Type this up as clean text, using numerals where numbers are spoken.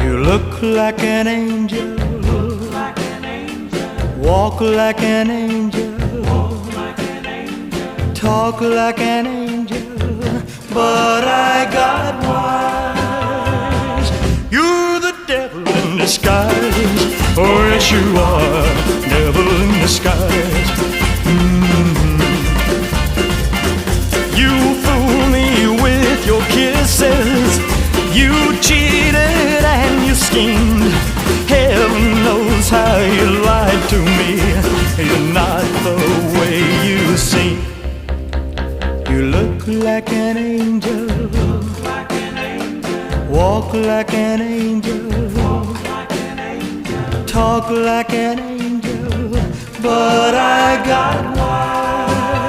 You look like an angel, walk like an angel, talk like an angel, but I got wise. You're the devil in disguise. Oh yes you are, devil in disguise. You fool me with your kisses, you cheated and you schemed. Heaven knows how you lied to me. You're not the way you seem. You look like an angel, walk like an angel, talk like an angel, but I got wise.